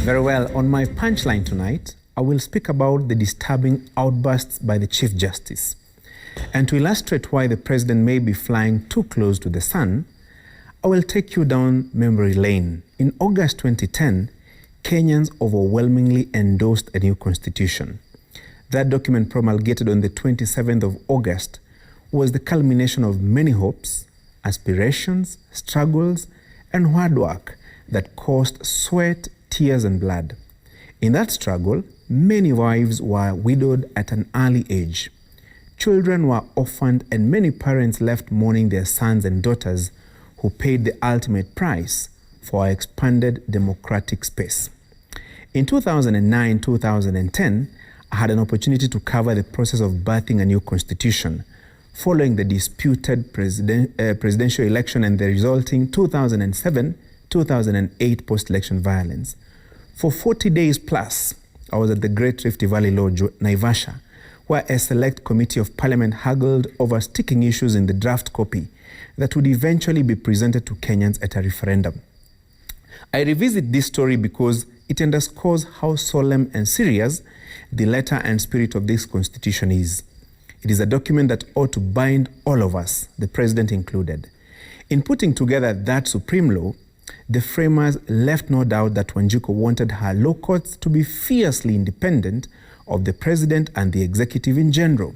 Very well. On my punchline tonight, I will speak about the disturbing outbursts by the Chief Justice. And to illustrate why the president may be flying too close to the sun, I will take you down memory lane. In August 2010, Kenyans overwhelmingly endorsed a new constitution. That document, promulgated on the 27th of August, was the culmination of many hopes, aspirations, struggles, and hard work that cost sweat, tears, and blood. In that struggle, many wives were widowed at an early age. Children were orphaned, and many parents left mourning their sons and daughters who paid the ultimate price for our expanded democratic space. In 2009-2010, I had an opportunity to cover the process of birthing a new constitution, following the disputed presidential election and the resulting 2007-2008 post-election violence. For 40 days plus, I was at the Great Rift Valley Lodge, Naivasha, where a select committee of parliament haggled over sticking issues in the draft copy that would eventually be presented to Kenyans at a referendum. I revisit this story because it underscores how solemn and serious the letter and spirit of this constitution is. It is a document that ought to bind all of us, the president included. In putting together that supreme law, the framers left no doubt that Wanjiku wanted her law courts to be fiercely independent of the president and the executive in general.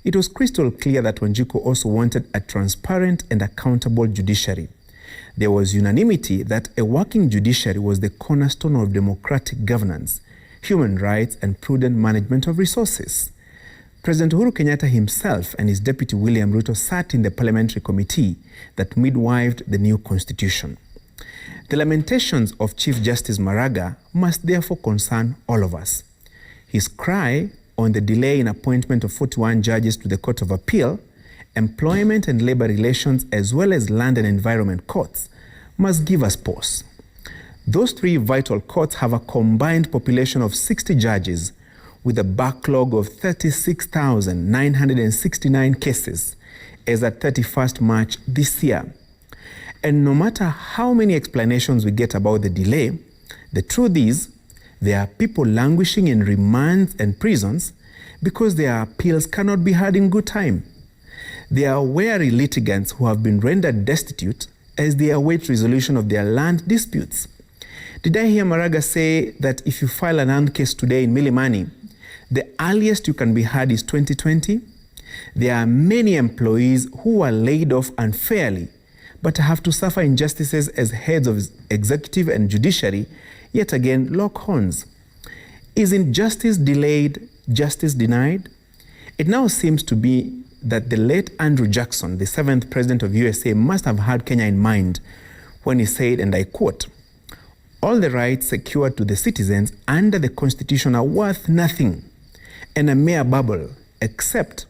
It was crystal clear that Wanjiku also wanted a transparent and accountable judiciary. There was unanimity that a working judiciary was the cornerstone of democratic governance, human rights, and prudent management of resources. President Uhuru Kenyatta himself and his deputy William Ruto sat in the parliamentary committee that midwifed the new constitution. The lamentations of Chief Justice Maraga must therefore concern all of us. His cry on the delay in appointment of 41 judges to the Court of Appeal, employment and labor relations, as well as land and environment courts, must give us pause. Those three vital courts have a combined population of 60 judges with a backlog of 36,969 cases as at 31st March this year. And no matter how many explanations we get about the delay, the truth is there are people languishing in remands and prisons because their appeals cannot be heard in good time. There are weary litigants who have been rendered destitute as they await resolution of their land disputes. Did I hear Maraga say that if you file an land case today in Milimani, the earliest you can be heard is 2020? There are many employees who were laid off unfairly but have to suffer injustices as heads of executive and judiciary, yet again lock horns. Isn't justice delayed, justice denied? It now seems to be that the late Andrew Jackson, the 7th president of USA, must have had Kenya in mind when he said, and I quote, "All the rights secured to the citizens under the Constitution are worth nothing and a mere bubble, except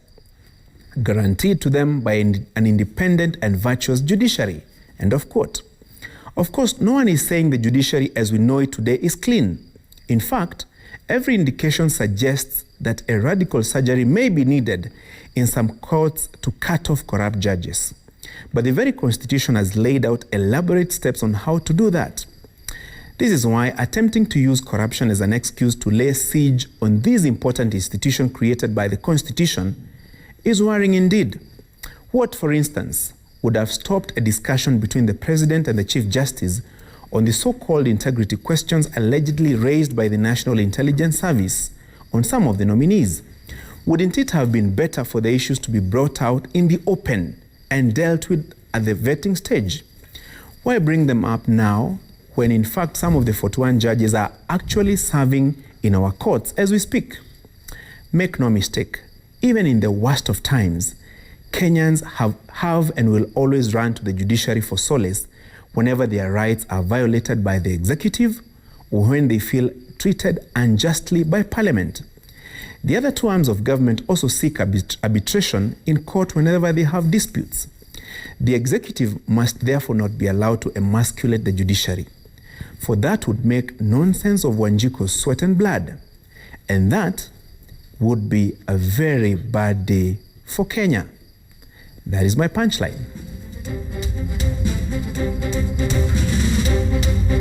guaranteed to them by an independent and virtuous judiciary." End of quote. Of course, no one is saying the judiciary as we know it today is clean. In fact, every indication suggests that a radical surgery may be needed in some courts to cut off corrupt judges. But the very Constitution has laid out elaborate steps on how to do that. This is why attempting to use corruption as an excuse to lay siege on this important institution created by the Constitution is worrying indeed. What, for instance, would have stopped a discussion between the President and the Chief Justice on the so-called integrity questions allegedly raised by the National Intelligence Service on some of the nominees? Wouldn't it have been better for the issues to be brought out in the open and dealt with at the vetting stage? Why bring them up now when in fact some of the 41 judges are actually serving in our courts as we speak? Make no mistake, even in the worst of times, Kenyans have and will always run to the judiciary for solace whenever their rights are violated by the executive or when they feel treated unjustly by parliament. The other two arms of government also seek arbitration in court whenever they have disputes. The executive must therefore not be allowed to emasculate the judiciary, for that would make nonsense of Wanjiku's sweat and blood. And that would be a very bad day for Kenya. That is my punchline.